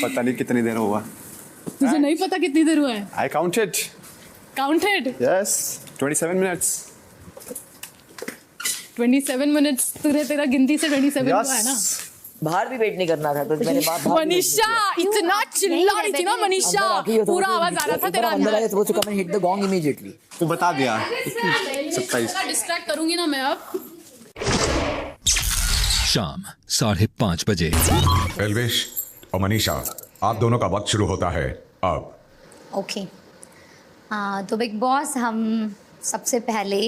पता नहीं कितनी देर हुआ। तुझे नहीं पता कितनी देर हुआ है? I counted. Counted? Yes, 27 minutes. 27 minutes तेरा गिनती से 27 हुआ है ना? बाहर भी वेट नहीं करना था तो मैंने बात मनीषा इतना चिल्ला रही थी ना मनीषा, पूरा आवाज आ रहा था तेरा अंदर आया तो कम हिट द गॉन्ग इमीडिएटली। तू बता दिया 27। डिस्ट्रैक्ट करूंगी ना मैं अब। शाम 5:30 बजे। एल्विश और मनीषा, आप दोनों का वक्त शुरू होता है अब। ओके तो बिग बॉस, हम सबसे पहले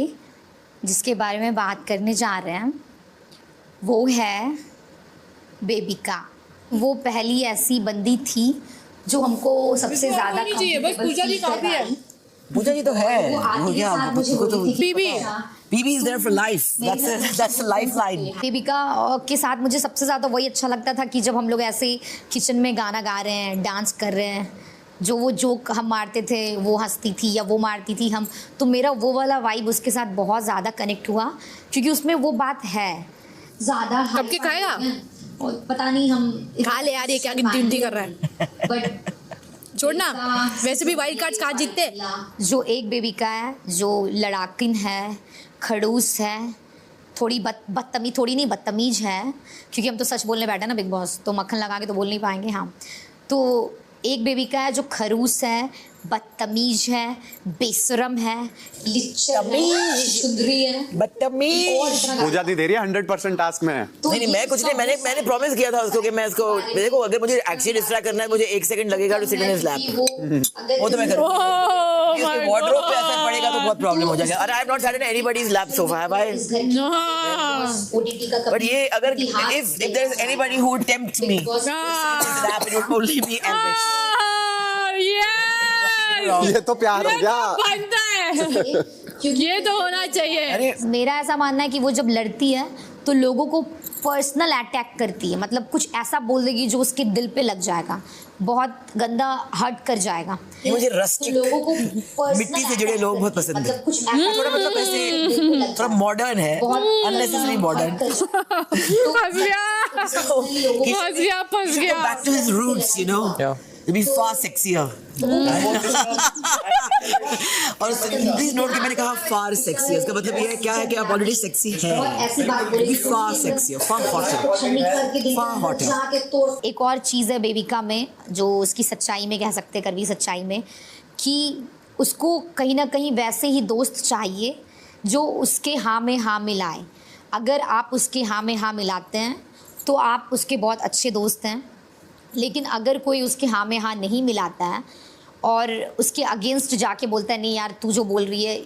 जिसके बारे में बात करने जा रहे हैं वो है बेबिका। वो पहली ऐसी बंदी थी जो हमको सबसे ज़्यादा बस पूजा जी काफी है। पूजा जी तो है वो क्या तो BB is there for life, that's a lifeline. Bebika के साथ मुझे सबसे ज़्यादा वही अच्छा लगता था कि जब हम लोग ऐसे किचन में गाना गा रहे हैं, डांस कर रहे हैं, जो वो जोक हम मारते थे वो हंसती थी या वो मारती थी हम, तो मेरा वो वाला वाइब उसके साथ बहुत ज़्यादा कनेक्ट हुआ क्योंकि उसमें वो बात है ज़्यादा। कब के खाएगा? और पता नहीं हम खा ले यार, ये क्या गिनती कर रहा है? बट छोड़ना, वैसे भी वाइल्ड कार्ड्स कहाँ जीतते। जो एक बेबिका है जो लड़ाकिन है, खड़ूस है, थोड़ी बदतमीज, थोड़ी नहीं बदतमीज है, क्योंकि हम तो सच बोलने बैठे ना बिग बॉस, तो मक्खन लगा के तो बोल नहीं पाएंगे। हाँ, तो एक बेबिका है जो खड़ूस है, बदतमीज है, बेशरम है, सुधरी है, बदतमीज। पूजा दी दे रही है 100% टास्क में। नहीं मैं कुछ नहीं, मैंने प्रॉमिस किया था उसको कि मैं इसको देखो, अगर मुझे एक्चुअली डिस्ट्रैक्ट करना है, मुझे 1 सेकंड लगेगा to sit in his lap, वो तो मैं करूंगा। इसके वार्डरोब पे असर पड़ेगा तो बहुत प्रॉब्लम हो जाएगा। और I have not sat in anybody's lap so far भाई। बट ये अगर if there is anybody who would tempt me lap, it would only be एम्बिश। ये तो प्यार हो गया, बनता है, ये तो होना चाहिए। मेरा ऐसा मानना है कि वो जब लड़ती है तो लोगों को पर्सनल अटैक करती है, मतलब कुछ ऐसा बोल देगी जो उसके दिल पे लग जाएगा, बहुत गंदा हर्ट कर जाएगा। मुझे रस्टिक लोगों को मिट्टी से जुड़े लोग बहुत पसंद है। कुछ थोड़ा मतलब ऐसे थोड़ा मॉडर्न है, अननेसेसरी मॉडर्न। फंस गया। Back to his roots, you know. Yeah. To be far sexier. और प्लीज नोट कि मैंने कहा far sexier, इसका मतलब ये क्या है कि आप ऑलरेडी सेक्सी हैं। Be far sexier, far hotter, far hotter. एक और चीज़ है बेबिका में जो उसकी सच्चाई में कह सकते, कड़वी सच्चाई में, कि उसको कहीं ना कहीं वैसे ही दोस्त चाहिए जो उसके हाँ में हाँ मिलाए। अगर आप उसके हाँ में हाँ मिलाते हैं तो आप उसके बहुत अच्छे दोस्त हैं, लेकिन अगर कोई उसके हाँ में हाँ नहीं मिलाता है और उसके अगेंस्ट जाके बोलता है नहीं यार तू जो बोल रही है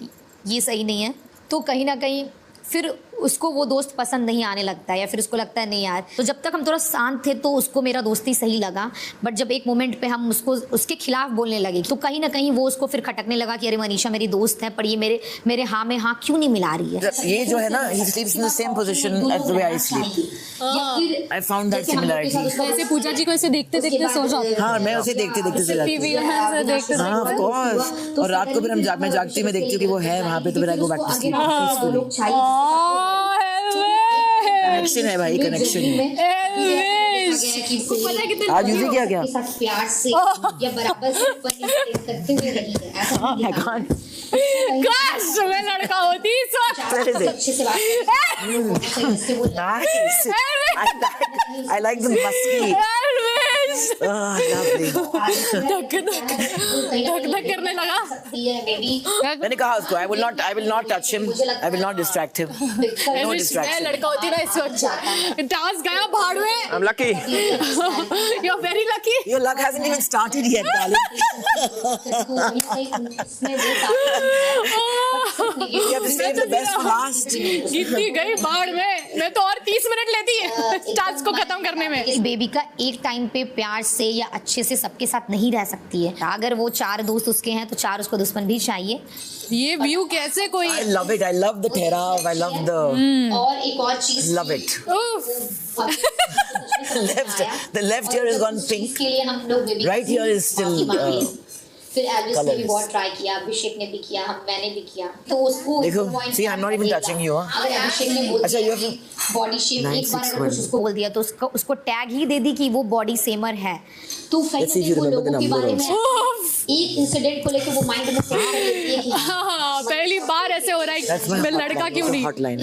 ये सही नहीं है, तो कहीं ना कहीं फिर उसको वो दोस्त पसंद नहीं आने लगता है, या फिर उसको लगता है नहीं यार। तो जब तक हम थोड़ा शांत थे तो उसको मेरा दोस्ती सही लगा, बट जब एक मोमेंट पे हम उसको उसके खिलाफ बोलने लगे तो कहीं ना कहीं वो उसको फिर खटकने लगा कि अरे मनीषा मेरी दोस्त है पर ये मेरे हाँ में हाँ क्यों नहीं मिला रही है। ये जो है ना, he sleeps in the same position as the way I sleep. I found that similarity. ऐसे पूजा जी को ऐसे देखते देखते सो जाते। हाँ, मैं उसे देखते देखते सो जाती हूँ। हाँ, of course. और रात को फिर मैं जागती मैं देखती हूँ कि वो है वहाँ पे, तो फिर I go back to sleep peacefully. Connection है भाई, कनेक्शन। आज यूजी क्या क्या? प्यार से या बराबर से करते हुए रही है, ऐसा नहीं दिखा। काश मैं लड़का होती इस वक्त। अच्छे से I like the musky. Lovely. धक करने लगा। मैंने कहा उसको I will not touch him. I will not distract him. No मैं distraction. लड़का होती ना इस वक्त। डांस गया भाड़ में। I'm lucky. You're very lucky. Your luck hasn't even started yet, darling. You have to save the best for last. इतनी गई भाड़ में, मैं तो और 30 मिनट लेती है टास्क को खत्म करने में। बेबिका एक टाइम पे प्यार से या अच्छे से सबके साथ नहीं रह सकती है। अगर वो 4 दोस्त उसके हैं तो 4 उसको दुश्मन भी चाहिए। ये व्यू कैसे कोई। I love it. I love the ठहराव. I love the. और एक और चीज Love it. The left ear has gone pink. इसके लिए हम लोग Right here is still. फिर एल्विस ने भी बहुत ट्राई किया, अभिषेक ने भी किया, मैंने भी किया, तो उसको देखो, see, I'm not even touching you, huh? अगर अभिषेक ने बोल अच्छा, दिया बॉडी शेम, एक बार अगर कुछ उसको बोल दिया तो उसको टैग ही दे दी कि वो बॉडी सेमर है, तो कहीं ना Let's see if कहीं you वो remember the लोगों के number बारे में also. एक इंसिडेंट को लेकर वो माइंड में सोच कर लेती है कि हाँ, पहली बार ऐसे हो रहा That's है my मैं लड़का क्यों नहीं hotline.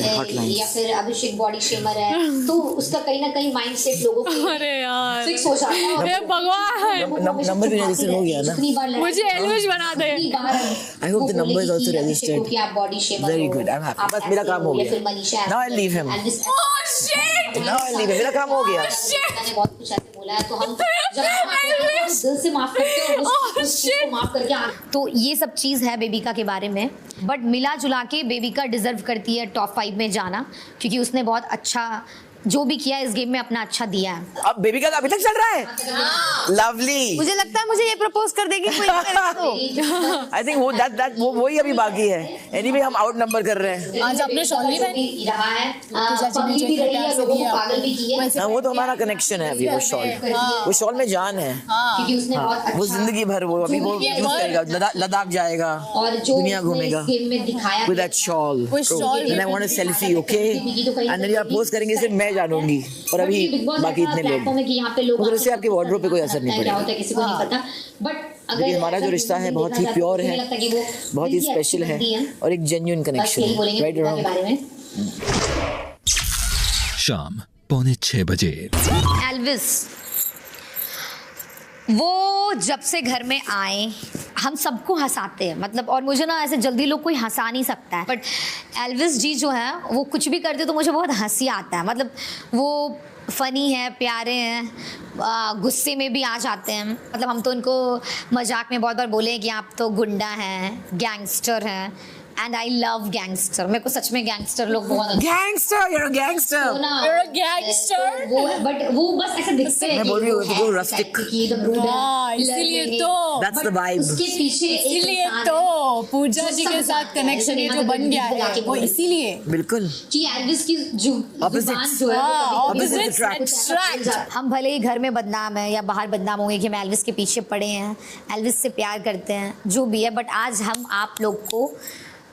या फिर अभिषेक बॉडी शेमर है तो उसका कहीं ना कहीं माइंड सेट लोगों को अरे यार फिक्स हो जाता है हे भगवान नंबर भी रजिस्टर हो गया ना? जितनी बार लड़ाई- मुझे एलविश बना दे जितनी बार I hope वो the number is बोलेगी also कि अभिषेक registered. को कि आप बॉडी शेमर Very हो, good, I'm happy. आप बस मेरा ऐसे काम हो या गया. फिर Manisha Now I'll leave him. Elvis oh shit Now I'll leave him. मेरा काम हो गया. मैंने बहुत कुछ ऐसे बोला है तो हम जब हम आपको दिल से माफ करते हैं और उस चीज को माफ करके तो ये सब चीज़ है बेबिका के बारे में बट मिला जुला के बेबिका डिजर्व करती है टॉप 5 में जाना क्योंकि उसने बहुत अच्छा जो भी किया इस गेम में अपना अच्छा दिया है। अब बेबी का अभी तक चल रहा है. लवली. मुझे लगता है मुझे ये प्रपोज कर देगी कोई करेगा तो आई थिंक वो वही अभी बाकी है. एनीवे हम आउट नंबर कर रहे हैं. आज आपने शॉल नहीं पहनी रहा है पगली भी रही है लोगों को पागल भी किया हाँ, वो तो हमारा कनेक्शन है अभी. वो शॉल में जान है. क्योंकि उसने बहुत वो अच्छा जिंदगी भर वो अभी वो यूज करेगा. लद्दाख जाएगा. और जो दुनिया उसने घूमेगा. इस गेम में दिखाया With that shawl. And I want a selfie, okay? And then आप post करेंगे सिर्फ मैं जानूंगी. और अभी बाकी इतने लोग. मगर उससे आपके wardrobe पे कोई असर नहीं पड़ेगा. किसी को नहीं पता बट क्योंकि हमारा जो रिश्ता है बहुत ही प्योर है, बहुत ही स्पेशल है और एक जेन्युइन कनेक्शन है. राइट और रॉन्ग. शाम 5:45 बजे। एल्विस वो जब से घर में आए हम सबको हंसाते हैं मतलब और मुझे ना ऐसे जल्दी लोग कोई हंसा नहीं सकता है बट एल्विस जी जो है वो कुछ भी करते तो मुझे बहुत हंसी आता है मतलब वो फ़नी है प्यारे हैं गुस्से में भी आ जाते हैं मतलब हम तो उनको मजाक में बहुत बार बोले कि आप तो गुंडा हैं गैंगस्टर हैं एंड आई लव गैंगस्टर मेरे को सच में गैंगस्टर लोग बहुत Gangster, you're a gangster. You're a gangster? But वो बस ऐसे दिखते हैं मैं बोल रही हूँ कि वो rustic. हाँ, इसीलिए तो That's the vibe. उसके पीछे एक इसीलिए इंसान तो है पूजा जो जी के समझा साथ है, कनेक्शन ये जो जो बन गया बुला है के वो बोले। इसीलिए बिल्कुल. कि एल्विस की जो Opposites. जुबान जो है वो कभी भी Opposites attract. हम भले ही घर में बदनाम है या बाहर बदनाम होंगे कि हम एल्विस के पीछे पड़े हैं एल्विस से प्यार करते हैं जो भी है बट आज हम आप लोग को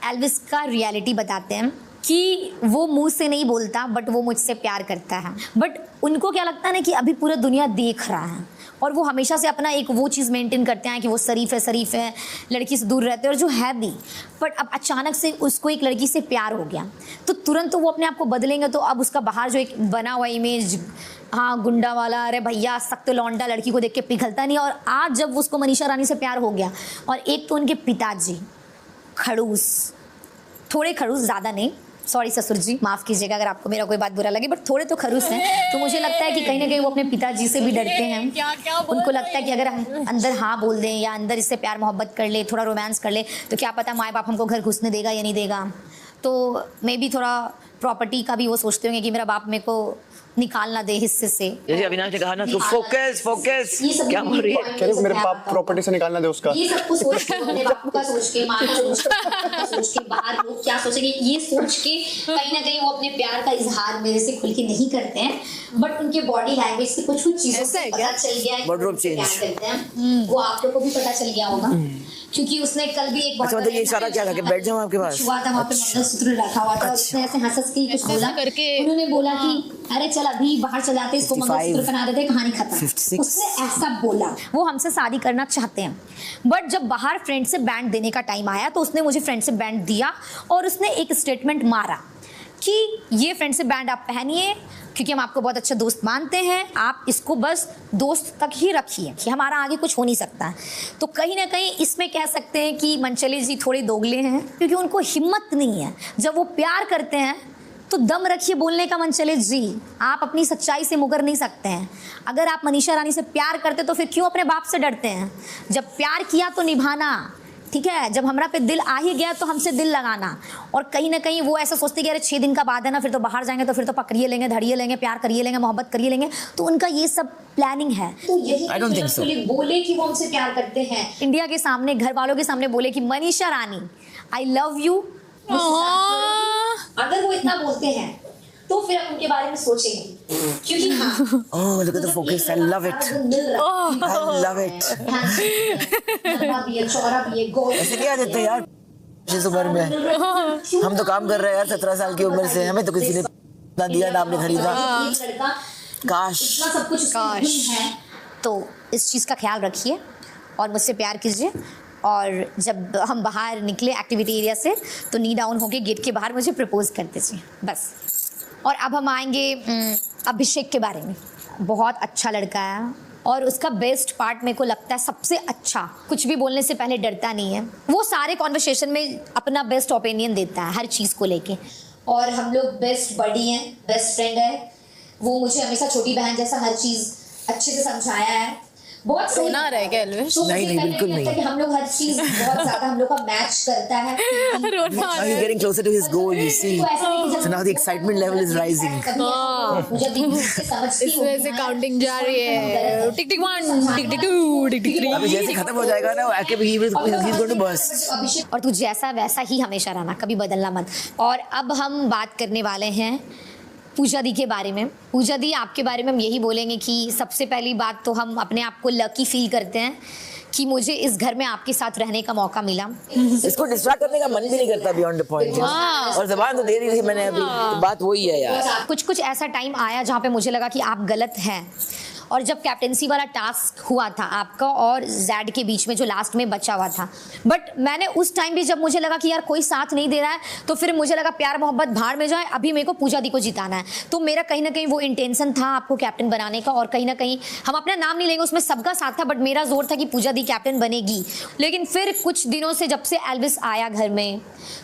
एल्विस का रियलिटी बताते हैं कि वो मुंह से नहीं बोलता बट वो मुझसे प्यार करता है बट उनको क्या लगता है ना कि अभी पूरा दुनिया देख रहा है और वो हमेशा से अपना एक वो चीज़ मेंटेन करते हैं कि वो शरीफ है लड़की से दूर रहते हैं और जो है भी बट अब अचानक से उसको एक लड़की से प्यार हो गया तो तुरंत तो वो अपने आप को बदलेंगे तो अब उसका बाहर जो एक बना हुआ इमेज हाँ गुंडा वाला अरे भैया सख्त लौंडा लड़की को देख के पिघलता नहीं और आज जब उसको मनीषा रानी से प्यार हो गया और एक तो उनके पिताजी खड़ूस थोड़े खड़ूस ज़्यादा नहीं सॉरी ससुर जी माफ़ कीजिएगा अगर आपको मेरा कोई बात बुरा लगे बट थोड़े तो खड़ूस हैं तो मुझे लगता है कि कहीं ना कहीं वो अपने पिताजी से भी डरते हैं क्या उनको लगता है कि अगर हम अंदर हाँ बोल दें या अंदर इससे प्यार मोहब्बत कर ले थोड़ा रोमांस कर ले तो क्या पता माँ बाप हमको घर घुसने देगा या नहीं देगा तो मे बी थोड़ा प्रॉपर्टी का भी वो सोचते होंगे कि मेरा बाप मेरे को निकाल ना दे हिस्से से जैसे अविनाश ने कहा ना तो फोकस ये सब क्या बोल रही है. कह रही मेरे बाप प्रॉपर्टी से निकालना दे उसका ये सब कुछ सोच के अपने बापू का सोच के माँ का सोच के बाहर लोग क्या सोचेंगे ये सोच के कहीं ना कहीं वो अपने प्यार का इजहार मेरे से खुल के नहीं करते हैं बट उनके बॉडी लैंग्वेज से कुछ चीजों ऐसा से है पता चल गया है कि Wardrobe वो change. प्यार करते हैं वो आप लोग को भी पता चल गया होगा क्योंकि उसने कल भी एक अच्छा मतलब ये इशारा क्या था कि बैठ जाऊँ आपके पास. हुआ था वहाँ पे मंगलसूत्र रखा हुआ था उसने ऐसे हंस के कुछ बोला करके उन्होंने बोला कि अरे चल अभी बाहर चल जाते इसको 55, मंगलसूत्र पहना देते कहानी खत्म 56. उसने ऐसा बोला वो हमसे शादी करना चाहते हैं बट जब बाहर फ्रेंड से बैंड देने का टाइम आया तो उसने मुझे फ्रेंड से बैंड दिया और उसने एक स्टेटमेंट मारा कि ये फ्रेंड से बैंड आप पहनिए क्योंकि हम आपको बहुत अच्छा दोस्त मानते हैं आप इसको बस दोस्त तक ही रखिए कि हमारा आगे कुछ हो नहीं सकता तो कहीं ना कहीं इसमें कह सकते हैं कि मनचले जी थोड़े दोगले हैं क्योंकि उनको हिम्मत नहीं है जब वो प्यार करते हैं तो दम रखिए बोलने का मनचले जी आप अपनी सच्चाई से मुकर नहीं सकते हैं अगर आप मनीषा रानी से प्यार करते तो फिर क्यों अपने बाप से डरते हैं जब प्यार किया तो निभाना ठीक है जब हमरा पे दिल आ ही गया तो हमसे दिल लगाना और कहीं ना कहीं वो ऐसा सोचते कि अरे 6 दिन का बाद है ना फिर तो बाहर जाएंगे तो फिर तो पकड़िए लेंगे धड़िए लेंगे प्यार करिए लेंगे मोहब्बत करिए लेंगे तो उनका ये सब प्लानिंग है तो यही I don't think so. बोले कि वो हमसे प्यार करते हैं इंडिया के सामने घर वालों के सामने बोले कि मनीषा रानी आई लव यू अगर वो इतना बोलते हैं तो फिर हम उनके बारे में सोचेंगे क्योंकि हाँ Oh, look at the focus. I love it. I love it. भी है चौड़ा भी है गोल ऐसे क्या देते यार इस उम्र में हम तो काम कर रहे हैं यार 17 साल की उम्र से हमें तो किसी ने ना दिया ना हमने खरीदा. एक लड़का काश. इतना सब कुछ काश. है तो इस चीज़ का ख्याल रखिए और मुझसे प्यार कीजिए। और जब हम बाहर निकले एक्टिविटी एरिया से तो नी डाउन होके गेट के बाहर मुझे प्रपोज कर दीजिए बस। और अब हम आएंगे अभिषेक के बारे में। बहुत अच्छा लड़का है और उसका बेस्ट पार्ट मेरे को लगता है सबसे अच्छा, कुछ भी बोलने से पहले डरता नहीं है। वो सारे कॉन्वर्सेशन में अपना बेस्ट ओपिनियन देता है हर चीज़ को लेके। और हम लोग बेस्ट बडी हैं, बेस्ट फ्रेंड है। वो मुझे हमेशा छोटी बहन जैसा हर चीज़ अच्छे से समझाया है। बहुत सही रोना रह गया एल्विश। तो नहीं, मुझे नहीं, पहले बिल्कुल लगता है कि हम लोग हर चीज़ बहुत ज़्यादा हम लोग का मैच करता है। रोना Now he's getting closer to his goal, you see. तो ऐसा नहीं कि जब So now the excitement level is rising. कभी ऐसा मुझे भी मुझसे समझती इस हूँ वजह कि से हाँ, काउंटिंग जा रही है। टिक टिक 1, टिक टिक 2, टिक टिक 3। अभी जैसे खत्म हो जाएगा ना, he's going to burst. और तू जैसा वैसा ही हमेशा रहना, कभी बदलना मत। और अब हम बात करने वाले हैं पूजा दी के बारे में। पूजा दी, आपके बारे में हम यही बोलेंगे कि सबसे पहली बात तो हम अपने आप को लकी फील करते हैं कि मुझे इस घर में आपके साथ रहने का मौका मिला। इसको डिस्ट्रैक्ट करने का मन भी नहीं करता बियॉन्ड द पॉइंट। और जबान तो दे रही थी मैंने अभी, तो बात वही है यार। कुछ ऐसा टाइम आया जहाँ पे मुझे लगा कि आप गलत हैं। और जब कैप्टेंसी वाला टास्क हुआ था आपका और जैड के बीच में जो लास्ट में बचा हुआ था, बट मैंने उस टाइम भी जब मुझे लगा कि यार कोई साथ नहीं दे रहा है तो फिर मुझे लगा प्यार मोहब्बत भाड़ में जाए, अभी मेरे को पूजा दी को जिताना है। तो मेरा कहीं ना कहीं वो इंटेंशन था आपको कैप्टन बनाने का। और कहीं ना कहीं हम अपना नाम नहीं लेंगे, उसमें सबका साथ था, बट मेरा जोर था कि पूजा दी कैप्टन बनेगी। लेकिन फिर कुछ दिनों से जब से एल्विस आया घर में,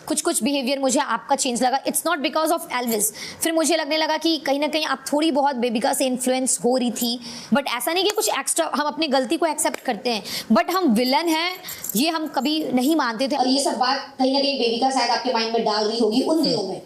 कुछ बिहेवियर मुझे आपका चेंज लगा। It's not because of Elvis. फिर मुझे लगने लगा कि कहीं ना कहीं आप थोड़ी बहुत बेबिका से इन्फ्लुएंस हो रही थी, बट ऐसा नहीं कि कुछ एक्स्ट्रा। हम अपनी गलती को एक्सेप्ट करते हैं, बट हम विलन हैं ये हम कभी नहीं मानते थे। और ये सब बात कहीं ना कहीं बेबिका शायद आपके माइंड में डाल रही होगी उन दिनों में।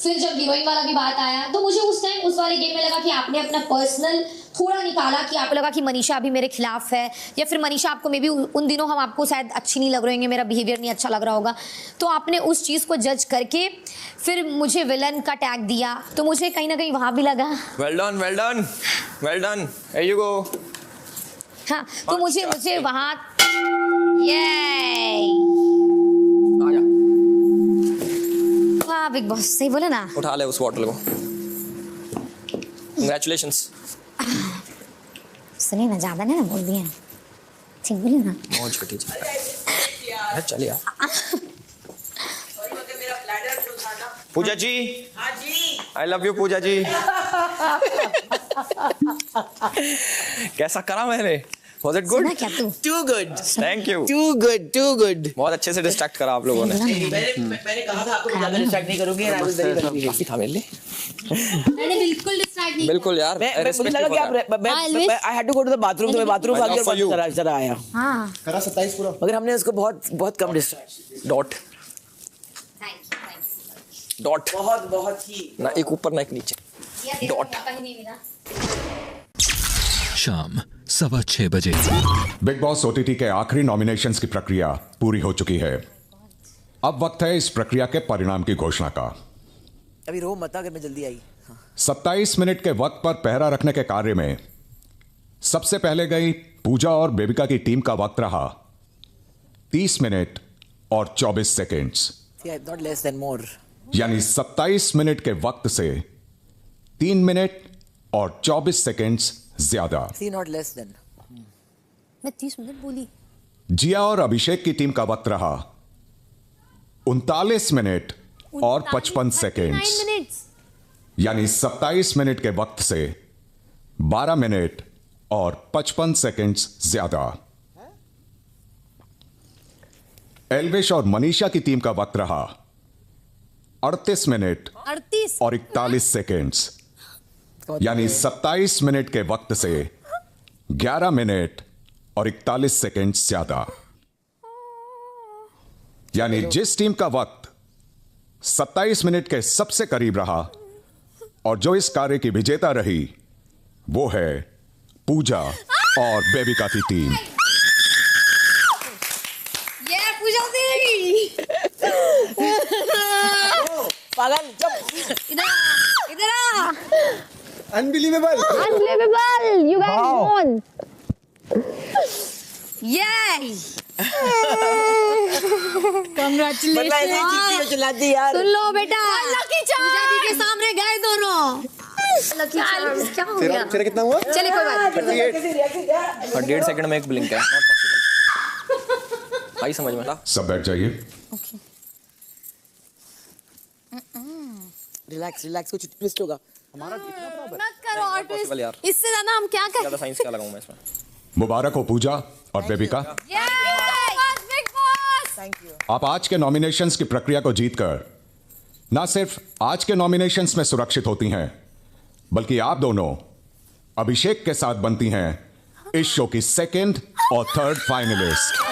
फिर जब हीरोइन वाला भी बात आया तो मुझे उस टाइम उस वाले गेम में लगा कि आपने अपना पर्सनल थोड़ा निकाला, कि आपको लगा कि मनीषा अभी मेरे खिलाफ है, या फिर मनीषा आपको मे बी उन दिनों हम आपको शायद अच्छी नहीं लग रहे होंगे, मेरा बिहेवियर नहीं अच्छा लग रहा होगा, तो आपने उस चीज़ को जज करके फिर मुझे विलन का टैग दिया। तो मुझे कहीं ना कहीं वहाँ भी लगा Well done, well done, well done. Here you go. हाँ, तो मुझे वहाँ ये वाह बिग बॉस सही बोले ना। उठा ले उस बॉटल को। Congratulations. सुनिए ना, ज़्यादा नहीं ना बोल दिए, ठीक बोलिए ना। बहुत छोटी चीज। अरे चल यार। पूजा जी। हाँ जी। I love you पूजा जी। कैसा करा मैंने? Was it good? सुना क्या तू? Too good. Thank you. Too good. Too good. बहुत अच्छे से डिस्ट्रैक्ट करा आप लोगों ने। मैंने कहा था आपको ज्यादा डिस्ट्रैक्ट नहीं करूंगी। and I was very very काफी था मेरे लिए। मैंने बिल्कुल डिस्ट्रैक्ट नहीं। बिल्कुल यार। मुझे लगा कि आप I had to go to the bathroom, तो मैं बाथरूम I भाग love for you. के चला आया। हाँ। करा 27 पूरा। मगर हमने उसको बहुत कम डिस्ट्रैक्ट। डॉट। डॉट। बहुत ही ना एक ऊपर ना एक नीचे। डॉट। शाम 6:15 बजे। बिग बॉस OTT के आखिरी नॉमिनेशंस की प्रक्रिया पूरी हो चुकी है। अब वक्त है इस प्रक्रिया के परिणाम की घोषणा का। अभी रो मत अगर मैं जल्दी आई। 27 मिनट के वक्त पर पहरा रखने के कार्य में सबसे पहले गई पूजा और बेबिका की टीम का वक्त रहा 30 मिनट और 24 seconds, Not less than more. यानी 27 मिनट के वक्त से 3 मिनट और 24 सेकेंड्स ज्यादा। See, not less than. मैं 30 मिनट बोली। जिया और अभिषेक की टीम का वक्त रहा 39 मिनट और 55 सेकेंड्स, यानी 27 मिनट के वक्त से 12 मिनट और 55 सेकेंड्स ज्यादा। एल्विश और मनीषा की टीम का वक्त रहा 38 मिनट 38 और 41 सेकेंड्स, यानी 27 मिनट के वक्त से 11 मिनट और 41 सेकेंड्स ज्यादा। यानी जिस टीम का वक्त 27 मिनट के सबसे करीब रहा और जो इस कार्य की विजेता रही, वो है पूजा और बेबिका की टीम। ये पूजा दी। पागल चुप। इधर आ। Unbelievable. Unbelievable! You guys won! Yay! मतलब ऐसे चिट्ठी चिल्लाती यार। सुन लो बेटा, पूजा दी के सामने गए दोनों। क्या हो गया? तेरा कितना हुआ? चलिए कोई बात नहीं। और 1.5 सेकंड में एक ब्लिंक है, नॉट पॉसिबल। आई समझ में ना? सब बैठ जाइए। रिलैक्स रिलैक्स, कुछ ट्विस्ट होगा। मत करो और पॉसिबल यार। इससे ज्यादा हम क्या ज्यादा करें? साइंस क्या लगाऊं मैं इसमें? मुबारक हो पूजा और बेबिका, बिग बॉस। आप आज के नॉमिनेशंस की प्रक्रिया को जीतकर ना सिर्फ आज के नॉमिनेशंस में सुरक्षित होती हैं, बल्कि आप दोनों अभिषेक के साथ बनती हैं इस शो की सेकंड और थर्ड फाइनलिस्ट।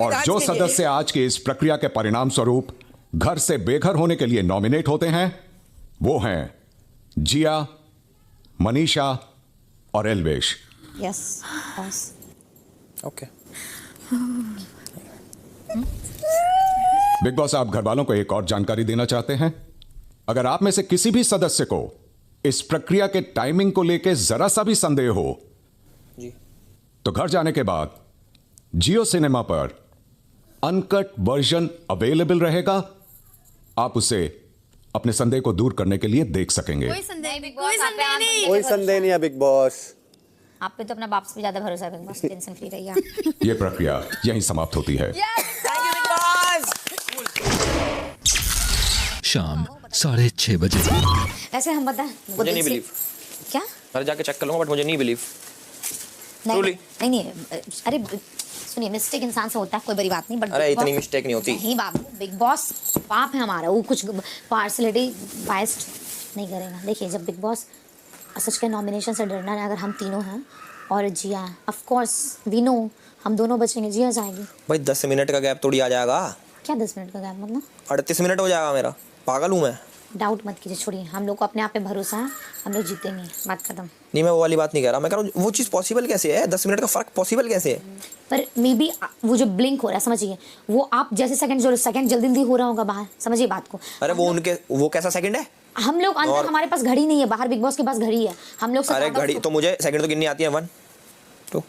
और जो सदस्य आज की इस प्रक्रिया के परिणाम स्वरूप घर से बेघर होने के लिए नॉमिनेट होते हैं वो हैं जिया, मनीषा और Elvish. Yes boss. Okay. Bigg Boss, आप घर वालों को एक और जानकारी देना चाहते हैं। अगर आप में से किसी भी सदस्य को इस प्रक्रिया के टाइमिंग को लेकर जरा सा भी संदेह हो जी, तो घर जाने के बाद जियो सिनेमा पर अनकट वर्जन अवेलेबल रहेगा। आप उसे अपने संदेह को दूर करने के लिए देख सकेंगे। कोई संदेह नहीं। कोई संदेह नहीं है बिग बॉस। आप पे तो अपना बाप से भी ज्यादा भरोसा है बिग बॉस, टेंशन फ्री रहिए आप। यह प्रक्रिया यहीं समाप्त होती है। शाम 6:30 बजे। ऐसे हम बता मुझे नहीं बिलीव। क्या? मैं जाके चेक कर लूंगा, बट मुझे नहीं बिलीव। नहीं नहीं, अरे सुनिए, मिस्टेक इंसान से होता है, कोई बड़ी बात नहीं। बट अरे इतनी मिस्टेक नहीं होती। नहीं बाबू, बिग बॉस बाप है हमारा, वो कुछ पार्सलिटी बाइस्ड नहीं करेगा। देखिए, जब बिग बॉस सच के नॉमिनेशन से डरना है, अगर हम तीनों हैं और जिया, ऑफ कोर्स वी नो हम दोनों बचेंगे, जिया जाएगी। भाई 10 मिनट का गैप थोड़ी आ जाएगा। क्या 10 मिनट का गैप मतलब? 38 मिनट हो जाएगा मेरा। पागल हूँ मैं? डाउट मत कीजिए, छोड़िए, हम लोग को अपने आप पे भरोसा है, हम लोग जीतेंगे, बात खत्म। नहीं, मैं वो वाली बात नहीं कह रहा। मैं कह रहा हूँ वो चीज़ पॉसिबल कैसे है? 10 मिनट का फर्क पॉसिबल कैसे है? पर मे बी वो जो ब्लिंक हो रहा है, समझिए, वो आप जैसे सेकंड जल्दी जल्दी हो रहा होगा बाहर, समझिए बात को। अरे वो कैसा सेकंड है? हम लोग अंदर, हमारे पास घड़ी नहीं है, बाहर बिग बॉस के पास घड़ी है, हम लोग। अरे घड़ी तो मुझे सेकंड तो गिननी आती है, 1 2,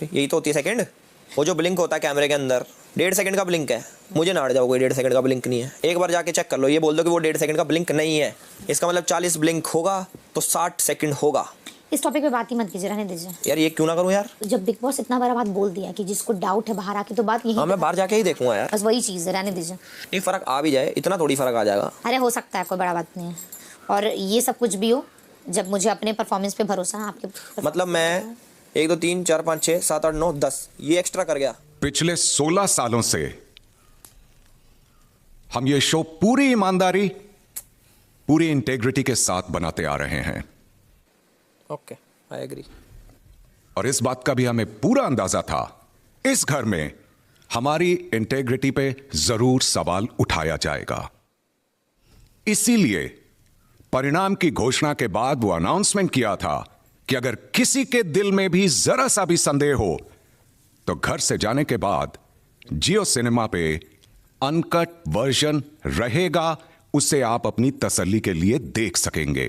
यही तो होती है सेकंड। वो जो ब्लिंक होता है कैमरे के अंदर, 1.5 सेकंड का ब्लिंक है। मुझे ना अड़ जाओ, कोई 1.5 सेकंड का ब्लिंक नहीं है। एक बार जाके चेक कर लो, ये बोल दो कि वो 1.5 सेकंड का ब्लिंक नहीं है, इसका मतलब 40 ब्लिंक होगा तो 60 सेकंड होगा। इस टॉपिक पे बात ही मत कीजिए, रहने दीजिए यार। ये क्यों ना करूं यार? जब बिग बॉस इतना बड़ा बात बोल दिया कि जिसको डाउट है बाहर आके, तो बात यही। हाँ, मैं बाहर जाके ही देखूंगा यार। बस वही चीज़ है, रहने दीजिए। नहीं, फर्क आ भी जाए, इतना थोड़ी फर्क आ जाएगा। अरे हो सकता है, कोई बड़ा बात नहीं है। और ये सब कुछ भी हो, जब मुझे अपने परफॉर्मेंस पे भरोसा है, आपके मतलब मैं 1 2 3 4 5 6 7 8 9 10 ये एक्स्ट्रा कर गया। पिछले 16 सालों से हम ये शो पूरी ईमानदारी, पूरी इंटेग्रिटी के साथ बनाते आ रहे हैं। Okay, I agree. और इस बात का भी हमें पूरा अंदाजा था, इस घर में हमारी इंटेग्रिटी पे जरूर सवाल उठाया जाएगा। इसीलिए परिणाम की घोषणा के बाद वो अनाउंसमेंट किया था कि अगर किसी के दिल में भी जरा सा भी संदेह हो तो घर से जाने के बाद जियो सिनेमा पे अनकट वर्जन रहेगा, उसे आप अपनी तसल्ली के लिए देख सकेंगे।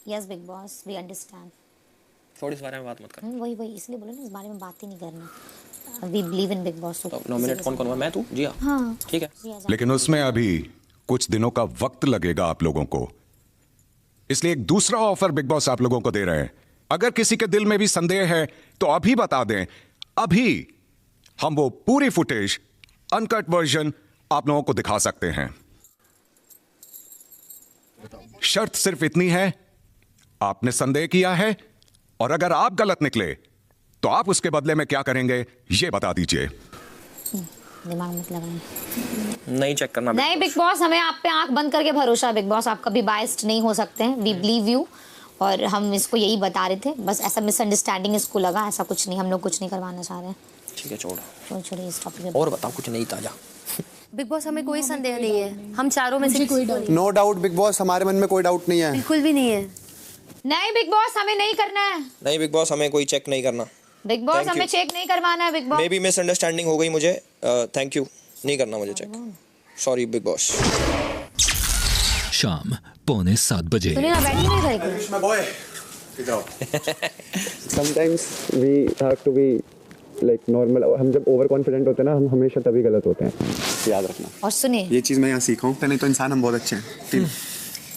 Yes Bigg Boss, we understand. थोड़ी इस बारे में बात मत कर। वही इसलिए बोले ना, इस बारे में बात ही नहीं करना। We believe in Bigg Boss. तो नॉमिनेट कौन हुआ? मैं, तू, जिया? हाँ ठीक है। लेकिन उसमें अभी कुछ दिनों का वक्त लगेगा आप लोगों को, इसलिए एक दूसरा ऑफर बिग बॉस आप लोगों को दे रहे हैं। अगर किसी के दिल में भी संदेह है तो अभी बता दें, अभी हम वो पूरी फुटेज अनकट वर्जन आप लोगों को दिखा सकते हैं। शर्त सिर्फ इतनी है, आपने संदेह किया है और अगर आप गलत निकले तो आप उसके बदले में क्या करेंगे ये बता दीजिए। दिमाग मत लगाएं। नहीं चेक करना। नहीं बिग बॉस, हमें आप पे आंख बंद करके भरोसा है। बिग बॉस, आप कभी बाइस्ड नहीं हो सकते हैं। We believe you. और हम इसको यही बता रहे थे, बस ऐसा मिसअंडरस्टैंडिंग इसको लगा, ऐसा कुछ नहीं, हम लोग कुछ नहीं करवाना चाह रहे हैं। ठीक है, छोड़िए इस टॉपिक पे। और बताओ कुछ नहीं ताजा। बिग बॉस, हमें कोई संदेह नहीं है, हम चारों में से कोई doubt no doubt Bigg Boss, हमारे मन में कोई डाउट नहीं है। बिल्कुल भी नहीं है। नहीं बिग बॉस, हमें नहीं करना है। नहीं बिग बॉस, हमें कोई चेक नहीं करना। बिग बॉस, हमें चेक नहीं करवाना है। Big boss, may be misunderstanding हो गई मुझे। थैंक यू, नहीं करना मुझे चेक। Sorry big boss. शाम 6:45 बजे। सुनिए ना, बैठिए ना इधर। Sometimes we have to be like normal हम जब ओवर कॉन्फिडेंट होते हैं ना हम हमेशा तभी गलत होते हैं, याद रखना। और सुनिए, ये चीज़ मैं यहाँ सीखा हूँ, नहीं तो इंसान हम बहुत अच्छे हैं, ठीक है?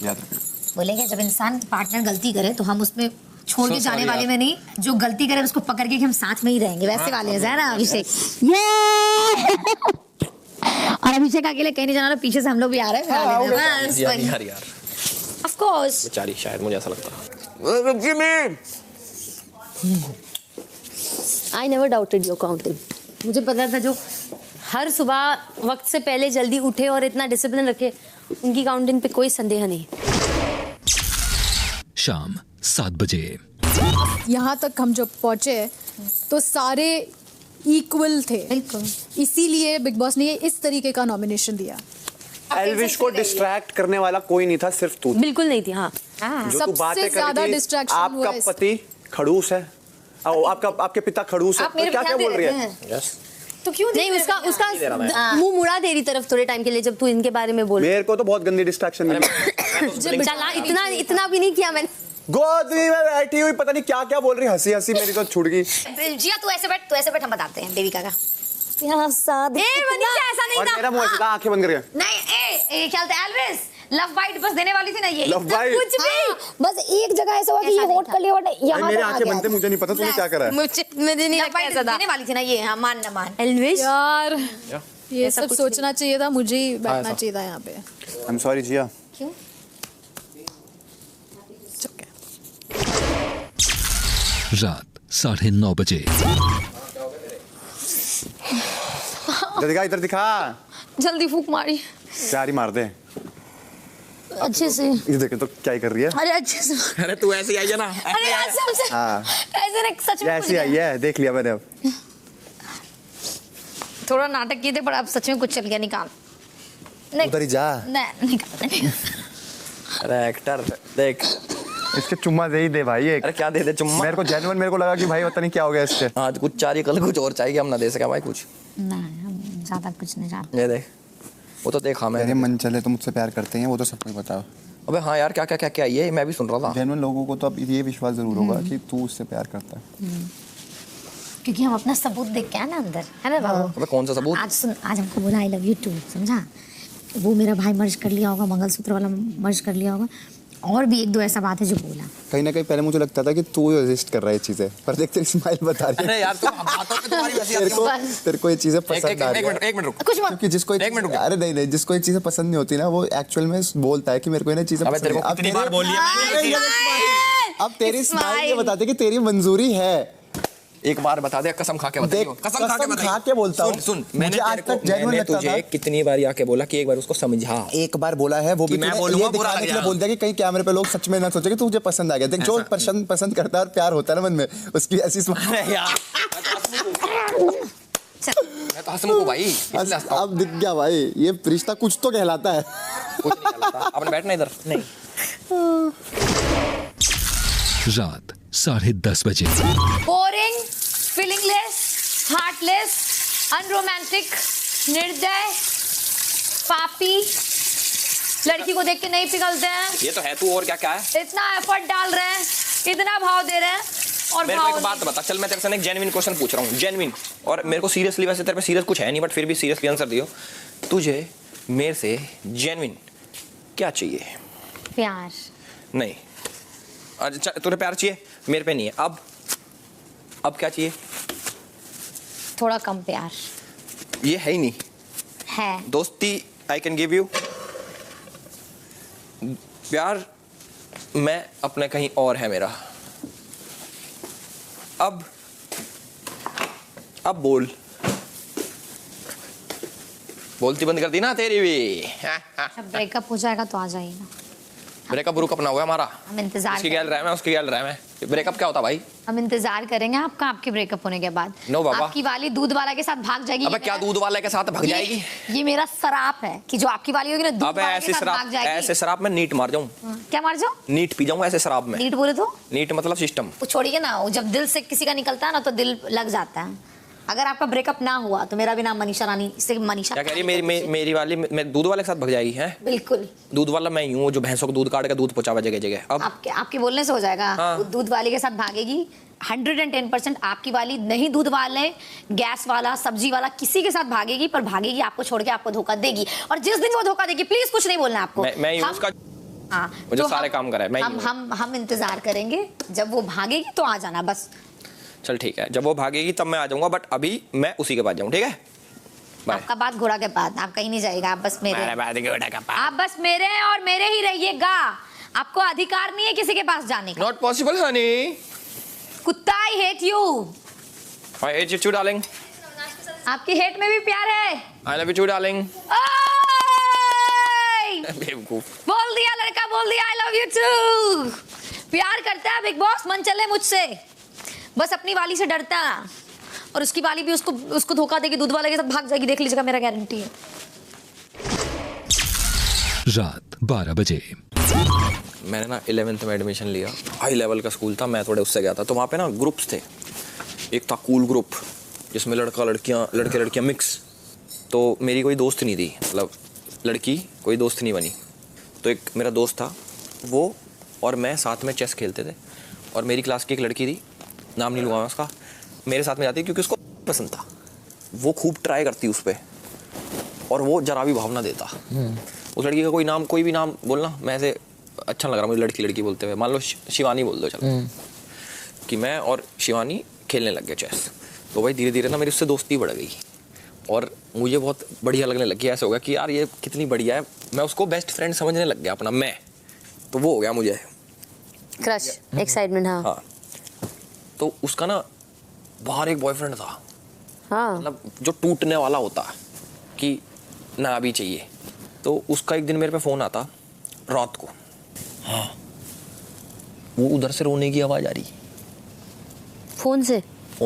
याद रखना। बोलेंगे जब इंसान पार्टनर गलती करे तो हम उसमें छोड़ के जाने वाले में नहीं, जो गलती करे उसको पकड़ के कि हम साथ में ही रहेंगे, वैसे वाले हैं ना अभिषेक। ये और अभिषेक अकेले कहीं नहीं जाना, पीछे से हम लोग भी आ रहे हैं। यार ऑफ कोर्स बेचारी, शायद मुझे ऐसा लगता है। I never doubted your counting. मुझे पता था जो हर सुबह वक्त से पहले जल्दी उठे और इतना डिसिप्लिन रखे, उनकी काउंटिंग पे कोई संदेह नहीं। शाम 7 बजे। यहाँ तक हम जब पहुंचे तो सारे इक्वल थे, बिल्कुल। इसीलिए बिग बॉस ने ये इस तरीके का नॉमिनेशन दिया। एल्विश को डिस्ट्रैक्ट करने वाला कोई नहीं था, सिर्फ तू। बिल्कुल नहीं थी। हाँ, जो तू बातें सबसे ज्यादा करती थी, डिस्ट्रैक्शन आपका पति खड़ूस है, आपके पिता खड़ूस है, आप मेरे तो क्या पे क्या ध्यान बोल दे रही रहे है? हैं। तो क्यों नहीं उसका मुंह मुड़ा तेरी तरफ थोड़े टाइम के लिए जब तू इनके बारे में बोल। मेरे को तो बहुत गंदी डिस्ट्रैक्शन मिली। चला इतना भी नहीं किया मैंने। गोद में बैठी हुई पता नहीं क्या क्या बोल रही, हंसी हंसी मेरी तो छूट गई। जिया तू ऐसे बैठ, हम बताते हैं देविका का। ऐसा नहीं और था। मेरा मुंह ऐसे था, आंखें बंद करके। नहीं ए क्या बोलते हैं एल्विस, लव बाइट बस देने वाली थी ना ये। Love bite? कुछ भी बस एक जगह ऐसा हुआ कि ये होट कर लिया, यहाँ मेरे आंखें बंद थे, मुझे नहीं पता तूने क्या करा है। मुझे नहीं लव लगता बाइट ऐसा था। देने वाली थी ना ये। हाँ, मान ना मान। एल्विश यार ये ऐसा सब कुछ सोचना चाहिए था, मुझे ही बैठना चाहिए था यहाँ पे। आई एम सॉरी जिया। क्यों? रात 9:30 बजे। इधर दिखा, जल्दी फूक मारी प्यारी मार दे। अच्छे से। ये देखे तो क्या ही कर रही है। अरे अच्छे से। अरे तू ऐसे ही आई है ना। अरे ऐसे हाँ, ऐसे ना सच में ऐसी आई है, देख लिया मैंने अब। थोड़ा नाटक किए थे पर अब सच में कुछ चल गया। निकाल उधर ही जा। नहीं निकाल। अरे एक्टर देख, इसके चुम्मा दे ही दे भाई एक। अरे क्या दे दे चुम्मा? मेरे को जेन्युइन मेरे को लगा कि भाई पता नहीं क्या हो गया इसके। आज कुछ चाहिए, कल कुछ और चाहिए, हम ना दे सके भाई कुछ। नहीं हम ज्यादा कुछ नहीं जानते। ये देख, वो तो देखा मेरे मैंने। मन चले तो मुझसे प्यार करते हैं, वो तो सबको पता है। अबे हाँ यार, क्या क्या क्या क्या ये मैं भी सुन रहा था। जेन्युइन लोगों को तो अब ये विश्वास जरूर होगा कि तू उससे प्यार करता है। क्योंकि हम अपना सबूत देख के आए ना अंदर, है ना बाबू? अबे कौन सा सबूत? आज सुन, आज हमको बोला आई लव यू टू, समझा? वो मेरा भाई मर्ज कर लिया होगा, मंगलसूत्र वाला मर्ज कर लिया होगा, और भी एक दो ऐसा बात है जो बोला। कहीं ना कहीं पहले मुझे लगता था कि तू रेजिस्ट कर रहा है ये चीजें, पर देख तेरी स्माइल बता रही है। अरे यार, तू बातों पे तुम्हारी वैसी आती है। तेरे को ये चीजें पसंद आ रही है। एक मिनट रुक। कुछ मत। क्योंकि जिसको एक मिनट रुक। अरे नहीं जिसको ये चीजें पसंद नहीं होती ना, वो एक्चुअल में बोलता है कि मेरे को ये चीजें अबे पसंद तेरे है। को अब कितनी तेरे- बार बोल लिया मैंने? अब तेरी स्माइल ये बताते कि तेरी मंजूरी है। एक बार बता दे, कसम खा के बता। देख, कसम खा के बता। खा के बोलता हूँ। सुन, मैंने मुझे आज तेरे को, तक genuine मैंने लगता तुझे था। कितनी बार आके बोला कि एक बार उसको समझा। एक बार बोला है, वो भी कि मैं तूने बोलूंगा ये बुरा दिखाने लग के लिए जाएगा। बोल दिया कि कहीं कैमरे पे लोग सच में ना सोचे कि तुझे पसंद आ गया। देख जो पसंद करता है और प्यार होता है ना मन में, उसकी ऐसी स्माइल। अरे यार, मैं तो हंसमुख हूँ भाई, इसलिए हंसता हूँ। अब दिख गया भाई, ये रिश्ता कुछ तो कहलाता है। कुछ नहीं कहलाता। अपने बैठना इधर। नहीं, रात 10:30 बजे। बोरिंग, फीलिंगलेस, हार्टलेस, अनरोमांटिक, निर्दय, पापी, लड़की को देख के नहीं पिघलते हैं। ये तो है तू, और क्या क्या है? इतना एफर्ट डाल रहे हैं, इतना भाव दे रहे हैं, और मेरे को भाव एक बात बता, चल मैं तेरे से एक जेन्युइन क्वेश्चन पूछ रहा हूँ, जेन्युइन, और मेरे को सीरियसली, वैसे तेरे पे सीरियस कुछ है नहीं, बट फिर भी सीरियसली आंसर दियो। तुझे मेरे से जेन्युइन क्या चाहिए? प्यार। नहीं, अच्छा तुझे प्यार चाहिए, मेरे पे नहीं है। अब क्या चाहिए? थोड़ा कम प्यार ये है ही नहीं। है। दोस्ती आई कैन गिव यू, प्यार मैं अपने कहीं और है मेरा। अब बोल, बोलती बंद कर दी ना तेरी भी। जब ब्रेकअप हो जाएगा तो आ जाइएगा। ब्रेकअप ब्रुकअप ना हुआ हमारा। हम इंतजार इसकी गैल रहा है मैं, उसकी गैल रहा है मैं। ब्रेकअप क्या होता भाई? हम इंतजार करेंगे आपका, आपके ब्रेकअप होने के बाद। नो बाबा। आपकी वाली दूध वाला के साथ भाग जाएगी। अबे क्या दूध वाले के साथ भाग जाएगी? ये मेरा शराप है कि जो आपकी वाली होगी ना, दूध अबे वाले के ऐसे साथ भाग शराब, जाएगी। ऐसे शराब में नीट मार जाऊं। क्या मार जाओ? नीट पी जाऊं ऐसे शराब में। नीट बोले तो? नीट मतलब सिस्टम। वो छोड़िए ना, वो जब दिल से किसी का निकलता है ना तो दिल लग जाता है। अगर आपका ब्रेकअप ना हुआ तो मेरा भी नाम मनीषा रानी, इससे मनीषा क्या कह रही है? मेरी वाली मैं दूध वाले के साथ भग जाएगी है? बिल्कुल। दूध वाला मैं ही हूँ जो भैंसों को दूध काट के दूध पहुंचावा जगह जगह। अब आपके बोलने से हो जाएगा। हाँ। दूध वाले के साथ भागेगी 110%। आपकी वाली नहीं दूध वाले, गैस वाला, सब्जी वाला किसी के साथ भागेगी, पर भागेगी आपको छोड़ के, आपको धोखा देगी। और जिस दिन वो धोखा देगी प्लीज कुछ नहीं बोलना आपको। मैं उसका हाँ, मुझे तो सारे काम करा है। हम इंतजार करेंगे, जब वो भागेगी तो आ जाना बस। चल ठीक है, जब वो भागेगी तब मैं आ जाऊंगा, बट अभी मैं उसी के पास जाऊँ, ठीक है? बाय। आपका बात घोड़ा के पास, आप कहीं नहीं जाएगा, आप बस मेरे। मेरे बाद घोड़ा का पास। आप बस मेरे हैं और मेरे ही रहिएगा। आपको अधिकार नहीं है किसी के पास जाने का। Not possible honey. कुत्ता, I hate you. I hate you too darling. आपकी हेट में भी प्यार है। I love you too darling. बेवकूफ बोल दिया लड़का, बोल दिया आई लव यू टू। प्यार करता है बिग बॉस, मन चले मुझसे, बस अपनी वाली से डरता है। और उसकी वाली भी उसको धोखा देगी, दूध वाले के साथ भाग जाएगी, देख लीजिएगा, मेरा गारंटी है। रात 12 बजे। मैंने ना 11th में एडमिशन लिया, हाई लेवल का स्कूल था, मैं थोड़े उससे गया था, तो वहाँ पे ना ग्रुप्स थे। एक था कूल ग्रुप जिसमें लड़का लड़कियाँ, लड़के लड़कियाँ मिक्स। तो मेरी कोई दोस्त नहीं थी, मतलब लड़की कोई दोस्त नहीं बनी। तो एक मेरा दोस्त था, वो और मैं साथ में चेस खेलते थे। और मेरी क्लास की एक लड़की थी, नाम नहीं लूँगा मैं उसका, मेरे साथ में जाती क्योंकि उसको पसंद था। वो खूब ट्राई करती उस पर, और वो जरा भी भावना देता। उस लड़की का कोई भी नाम बोलना, मैं ऐसे अच्छा लग रहा मुझे लड़की बोलते हुए, मान लो शिवानी बोल दो, चलो कि मैं और शिवानी खेलने लग गए चेस। तो भाई धीरे धीरे ना मेरी उससे दोस्ती बढ़ गई और मुझे बहुत बढ़िया लगने लगी। ऐसा हो गया कि यार ये कितनी बढ़िया है, मैं उसको बेस्ट फ्रेंड समझने लग गया अपना मैं। तो वो हो गया मुझे क्रश, एक्साइटमेंट। हाँ, तो उसका ना बाहर एक बॉयफ्रेंड था, हाँ, मतलब जो टूटने वाला होता कि ना अभी चाहिए। तो उसका एक दिन मेरे पे फ़ोन आता रात को, हाँ, वो उधर से रोने की आवाज़ आ रही, फोन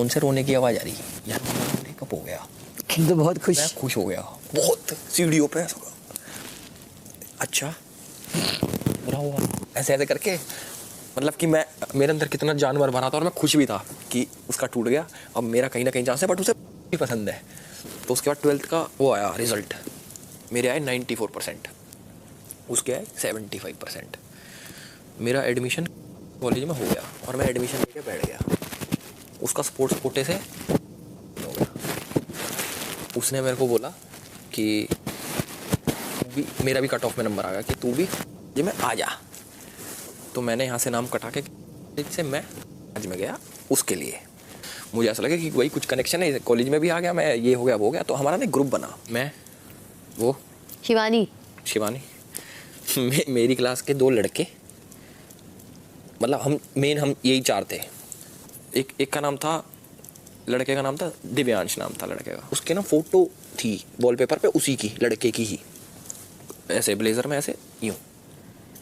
से रोने की आवाज़ आ रही। यार ब्रेकअप हो गया, तो बहुत खुश। मैं खुश हो गया बहुत, सीढ़ियों पे ऐसा। अच्छा बुरा हुआ ऐसे ऐसे करके, मतलब कि मैं, मेरे अंदर कितना जानवर भरा था और मैं खुश भी था कि उसका टूट गया। अब मेरा कहीं ना कहीं चांस है, बट उसे भी पसंद है। तो उसके बाद 12th का वो आया रिजल्ट, मेरे आए 94%, उसके आए 75%। मेरा एडमिशन कॉलेज में हो गया और मैं एडमिशन लेके बैठ गया। उसका स्पोर्ट्स कोटे से हो गया। उसने मेरे को बोला कि भी, मेरा भी कट ऑफ में नंबर आ गया कि तू भी जी में आ जा। तो मैंने यहाँ से नाम कटा के से मैं आज में गया उसके लिए। मुझे ऐसा लगा कि वही कुछ कनेक्शन है, कॉलेज में भी आ गया मैं, ये हो गया वो हो गया। तो हमारा ना ग्रुप बना, मैं, वो शिवानी, मेरी क्लास के 2 लड़के, मतलब हम यही 4 थे। एक का नाम था, लड़के का नाम था दिव्यांश, नाम था लड़के का। उसके ना फोटो थी वॉलपेपर पे उसी की, लड़के की ही, ऐसे ब्लेजर में ऐसे यूं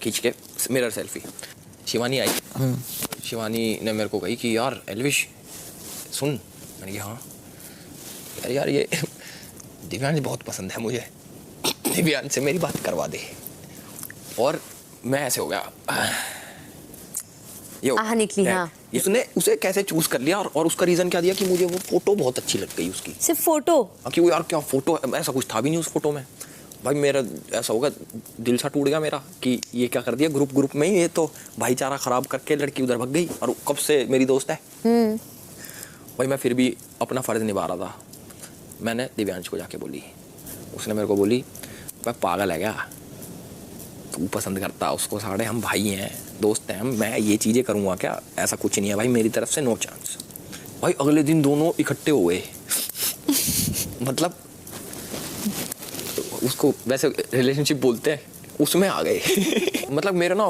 खींच के मिरर सेल्फी। शिवानी आई, शिवानी ने मेरे को कही कि यार एल्विश सुन। मैंने कहा हाँ। यार ये दिव्यांश बहुत पसंद है मुझे, दिव्यांश से मेरी बात करवा दे। और मैं ऐसे हो गया, आह निकली। हाँ, उसने उसे कैसे चूज कर लिया और उसका रीजन क्या दिया कि मुझे वो फोटो बहुत अच्छी लग गई उसकी। सिर्फ फोटो? कि वो यार क्या फोटो, ऐसा कुछ था भी नहीं उस फोटो में। भाई मेरा ऐसा होगा, दिल सा टूट गया मेरा कि ये क्या कर दिया, ग्रुप में ही ये तो भाईचारा खराब करके लड़की उधर भाग गई और कब से मेरी दोस्त है। भाई मैं फिर भी अपना फर्ज निभा रहा था। मैंने दिव्यांश को जाके बोली, उसने मेरे को बोली भाई पागल है क्या, तू पसंद करता उसको, साढ़े हम भाई हैं, दोस्त हैं हम, मैं ये चीज़ें करूँगा क्या, ऐसा कुछ नहीं है भाई, मेरी तरफ से नो चांस। भाई अगले दिन दोनों इकट्ठे हुए मतलब उसको वैसे रिलेशनशिप बोलते हैं, उसमें आ गए मतलब मेरा ना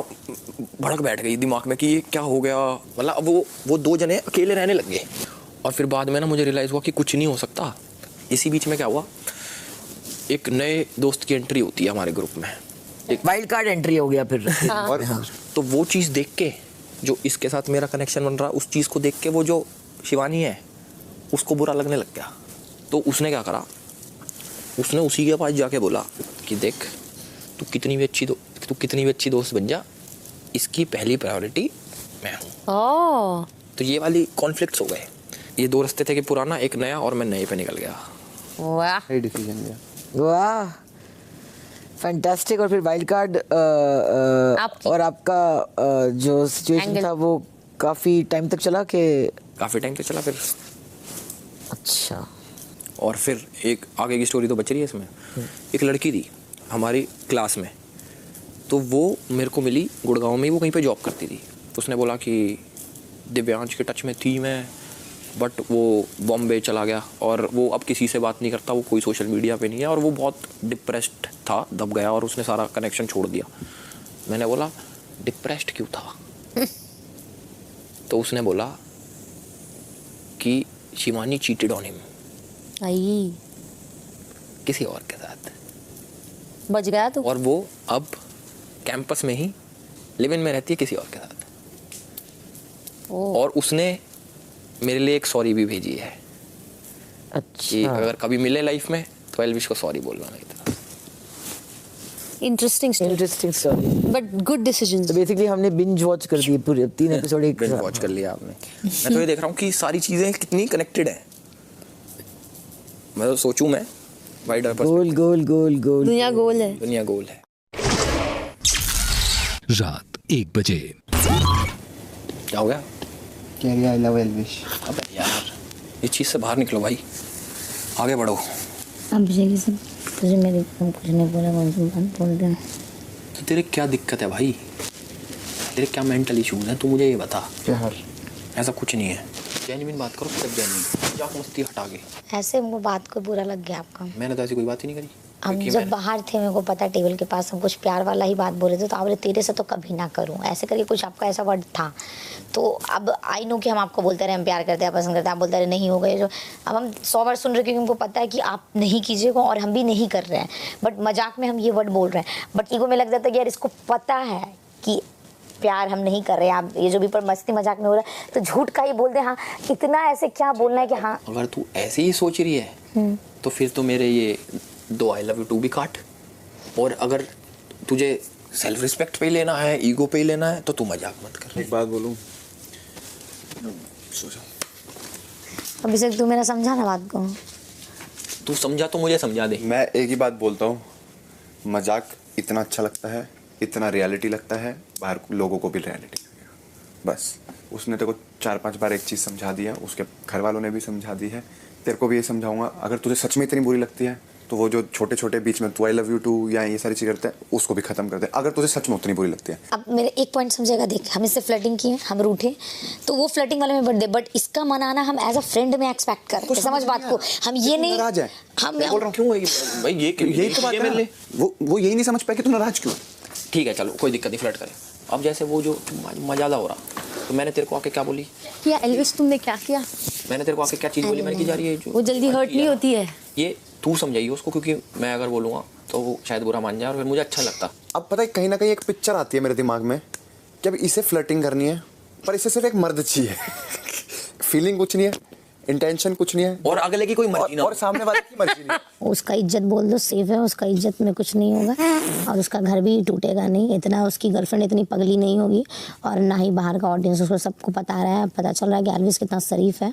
भड़क बैठ गई दिमाग में कि ये क्या हो गया। मतलब अब वो 2 जने अकेले रहने लग गए। और फिर बाद में ना मुझे रियलाइज़ हुआ कि कुछ नहीं हो सकता। इसी बीच में क्या हुआ, एक नए दोस्त की एंट्री होती है हमारे ग्रुप में, एक वाइल्ड कार्ड एंट्री हो गया फिर। और तो वो चीज़ देख के जो इसके साथ मेरा कनेक्शन बन रहा, उस चीज़ को देख के वो जो शिवानी है उसको बुरा लगने लग गया। तो उसने क्या करा, उसने उसी के पास जाके बोला कि देख तू कितनी भी अच्छी दोस्त बन जा, इसकी पहली प्रायोरिटी मैं हूँ। ओह, तो ये वाली कॉन्फ्लिक्ट्स हो गए ये 2 रास्ते थे कि पुराना एक नया, और मैं नए पे निकल गया। वाह, सही डिसीजन लिया। वाह फैंटास्टिक। और फिर वाइल्ड कार्ड आपकी- और आपका जो सिचुएशन Angle. था वो काफी टाइम तक चला कि काफ़ी टाइम तक चला फिर। अच्छा और फिर एक आगे की स्टोरी तो बच रही है इसमें। एक लड़की थी हमारी क्लास में, तो वो मेरे को मिली गुड़गांव में ही, वो कहीं पे जॉब करती थी। तो उसने बोला कि दिव्यांश के टच में थी मैं, बट वो बॉम्बे चला गया और वो अब किसी से बात नहीं करता, वो कोई सोशल मीडिया पे नहीं है, और वो बहुत डिप्रेस्ड था, दब गया और उसने सारा कनेक्शन छोड़ दिया। मैंने बोला डिप्रेस्ड क्यों था? तो उसने बोला कि शिवानी चीटेड ऑन हिम, आई किसी और के साथ, बच गया तो। और वो अब कैंपस में ही लिव इन में रहती है किसी और के साथ। ओह, और उसने मेरे लिए एक सॉरी भी भेजी है कि अच्छा अगर कभी मिले लाइफ में तो एल्विश को सॉरी बोलना मेरी तरफ। Interesting story, interesting story. But good decisions. तो बेसिकली हमने बिंज वॉच कर दिए पूरे 3 एपिसोड एक बिंज साथ। वॉच कर लिया आपने। मैं तो ये देख रहा हूँ कि सारी चीजें कितनी कनेक्टेड है। मैं तो सोचूं मैं वाइडर पर, गोल गोल गोल गोल दुनिया गोल है। दुनिया गोल है। रात 1 बजे। क्या हो गया? कह रही आई लव एल्विश। अबे यार इस चीज से बाहर निकलो भाई, आगे बढ़ो। अब तुझे मेरी कुछ नहीं बोला, बोल रहे तो तेरे क्या दिक्कत है भाई? तेरे क्या मेंटल इश्यूज हैं? तू मुझे ये बता। प्यार। ऐसा कुछ नहीं है, जेन्युइन बात करो, सब जेन्युइन, मजाक मस्ती हटा के। ऐसे हमको बात को बुरा लग गया आपका। मैंने तो ऐसी कोई बात ही नहीं करी। हम क्योंकि जब मैंने- बाहर थे मेरे को पता टेबल के पास हम कुछ प्यार वाला ही बात बोल रहे थे, तो आप बोले तेरे से तो कभी ना करूं, ऐसे करके कुछ आपका ऐसा वर्ड था। तो अब आई नो कि हम आपको बोलते रहे हम प्यार करते हैं, पसंद करते हैं, आप बोलते रहे नहीं हो गए, जो अब हम 100 बार सुन रहे हैं, क्योंकि हमको पता है कि आप नहीं कीजिएगा और हम भी नहीं कर रहे हैं, बट मजाक में हम ये वर्ड बोल रहे हैं। बट ईगो में लग जाता है कि यार इसको पता है कि प्यार हम नहीं कर रहे हैं, आप ये जो भी पर मस्ती मजाक में हो रहा है तो झूठ का ही बोल दे। हाँ इतना ऐसे क्या बोलना है कि हाँ। अगर तू ऐसे ही सोच रही है तो फिर तो मेरे ये 2 आई लव यू 2 भी काट। और अगर तुझे सेल्फ रिस्पेक्ट पे ही लेना है, ईगो पे ही लेना है, तो तू मजाक मत कर। एक बात बोलूं, अभी से तू मेरा समझा ना बात को। तू समझा तो मुझे समझा दे। मैं एक ही बात बोलता हूँ, मजाक इतना अच्छा लगता है, इतना रियलिटी लगता है, बाहर लोगों को भी रियलिटी लगेगा। बस उसने तेरे को 4-5 बार एक चीज़ समझा दी है, उसके घर वालों ने भी समझा दी है, तेरे को भी ये समझाऊंगा। अगर तुझे सच में इतनी बुरी लगती है तो वो जो छोटे छोटे बीच में तू आई लव यू टू या ये सारी चीज़ करते हैं उसको भी खत्म कर दे, अगर तुझे सच में उतनी बुरी लगती है। अब मेरे एक पॉइंट समझेगा, देख हम इससे फ्लर्टिंग किए, हम रूठे, तो वो फ्लर्टिंग वाले में बढ़ दे, बट इसका मनाना हम एज अ फ्रेंड में एक्सपेक्ट करते हैं। समझ बात को, हम ये नहीं नाराज है। हम मैं बोल रहा हूँ क्यों भाई? यही तो बात ये है मेरे ना। लिए वो यही नहीं समझ पाए कि तू नाराज क्यों। ठीक है, चलो कोई दिक्कत नहीं, फ्लर्ट करें। अब जैसे वो जो मजादा हो रहा, तो मैंने तेरे को आके क्या बोली? क्या एल्विश तुमने क्या किया? मैंने तेरे को आके क्या चीज़ बोली? मैंने की जा रही है जो वो जल्दी हर्ट नहीं होती है। ये तू समझाइए उसको, क्योंकि मैं अगर बोलूँगा तो वो शायद बुरा मान जाए और फिर मुझे अच्छा लगता। अब पता है कहीं ना कहीं एक पिक्चर आती है मेरे दिमाग में कि अब इसे फ्लर्टिंग करनी है, पर इसे सिर्फ एक मर्द चाहिए। फीलिंग कुछ नहीं है, इंटेंशन कुछ नहीं है, और अगले की कोई मर्जी ना और सामने वाले की मर्जी नहीं है। उसका इज्जत बोल दो, सेफ है, उसका इज्जत में कुछ नहीं होगा और उसका घर भी टूटेगा नहीं, इतना उसकी गर्लफ्रेंड इतनी पगली नहीं होगी, और ना ही बाहर का ऑडियंस उसको सबको पता चल रहा है कि एल्विश कितना शरीफ है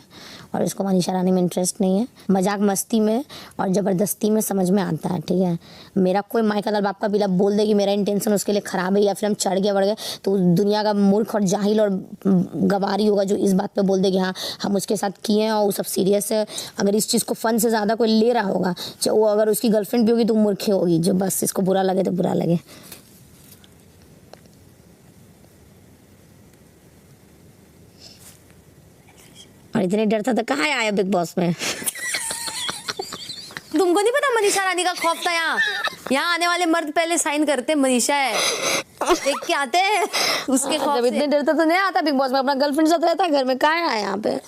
और इसको मनीषा रानी में इंटरेस्ट नहीं है। मजाक मस्ती में और ज़बरदस्ती में समझ में आता है, ठीक है। मेरा कोई माइकल बाप का बिला बोल दे कि मेरा इंटेंशन उसके लिए ख़राब है या फिर हम चढ़ गए बढ़ गए, तो दुनिया का मूर्ख और जाहिल और गवारी होगा जो इस बात पर बोल दे कि हाँ हम उसके साथ किए हैं और वो सब सीरियस है। अगर इस चीज़ को फन से ज़्यादा कोई ले रहा होगा, चाहे वो अगर उसकी गर्लफ्रेंड भी होगी तो मूर्खे होगी, जो बस इसको बुरा लगे तो बुरा लगे। और इतने डरता था कहाँ आया बिग बॉस में। तुमको नहीं पता मनीषा रानी का खौफ था? यहाँ आने वाले मर्द पहले साइन करते मनीषा है, देख के आते हैं उसके खौफ जब से। इतने डरता तो नहीं आता बिग बॉस में, अपना गर्लफ्रेंड साथ रहता है घर में, कहाँ आया यहाँ पे।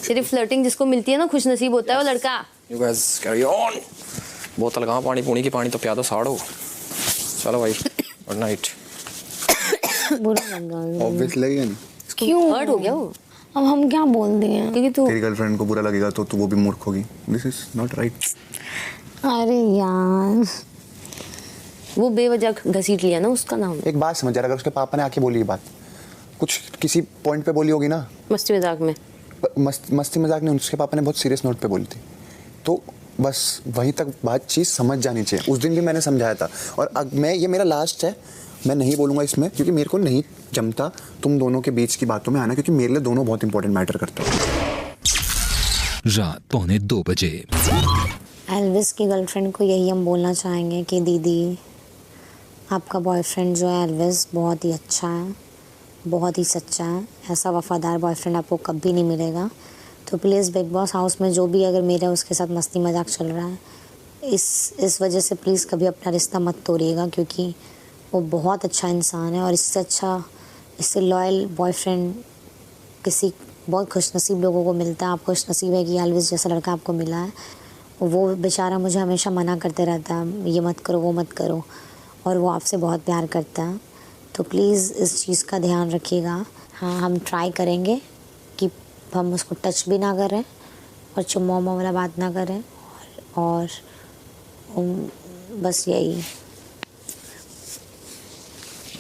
सिर्फ फ्लर्टिंग जिसको मिलती है ना खुश नसीब होता है वो लड़का। You guys carry on। बोतल कहाँ पानी पूनी की पानी तो प्यादा साड़ो। चलो भाई, गुड नाइट। बुरा लग गया। ऑब्वियस लगेगा नहीं, क्यों हर्ट हो गया वो? अब हम क्या बोल दिए? क्योंकि तू तेरी गर्लफ्रेंड को बुरा लगेगा तो तू वो भी मूर्ख होगी। This is not right. अरे यार वो बेवजह घसीट लिया ना उसका नाम। एक बात समझ यार, अगर उसके पापा ने आके बोली ये बात, कुछ किसी पॉइंट पे बोली होगी ना, मस्ती मजाक में। मस्ती मजाक नहीं, उसके पापा ने बहुत सीरियस नोट पे बोली थी। तो बस वहीं तक बात चीज़ समझ जानी चाहिए। उस दिन भी मैंने समझाया था। और अब मैं, ये मेरा लास्ट है, मैं नहीं बोलूँगा इसमें, क्योंकि मेरे को नहीं जमता तुम दोनों के बीच की बातों में आना, क्योंकि मेरे लिए दोनों बहुत इंपॉर्टेंट मैटर करते हैं। रात 2:45 बजे। एल्विस की गर्लफ्रेंड को यही हम बोलना चाहेंगे कि दीदी, आपका बॉयफ्रेंड जो है एल्विस बहुत ही अच्छा है, बहुत ही सच्चा है। ऐसा वफादार बॉयफ्रेंड आपको कभी नहीं मिलेगा। तो प्लीज़ बिग बॉस हाउस में जो भी अगर मेरा उसके साथ मस्ती मजाक चल रहा है, इस वजह से प्लीज़ कभी अपना रिश्ता मत तोड़िएगा, क्योंकि वो बहुत अच्छा इंसान है। और इससे अच्छा, इससे लॉयल बॉयफ्रेंड किसी बहुत खुशनसीब लोगों को मिलता है। आप खुशनसीब है कि एल्विस जैसा लड़का आपको मिला है। वो बेचारा मुझे हमेशा मना करते रहता है, ये मत करो वो मत करो, और वो आपसे बहुत प्यार करता है। तो प्लीज़ इस चीज़ का ध्यान रखिएगा। हाँ, हम ट्राई करेंगे कि हम उसको टच भी ना करें और चुम्मा उम्मा वाला बात ना करें, और बस यही।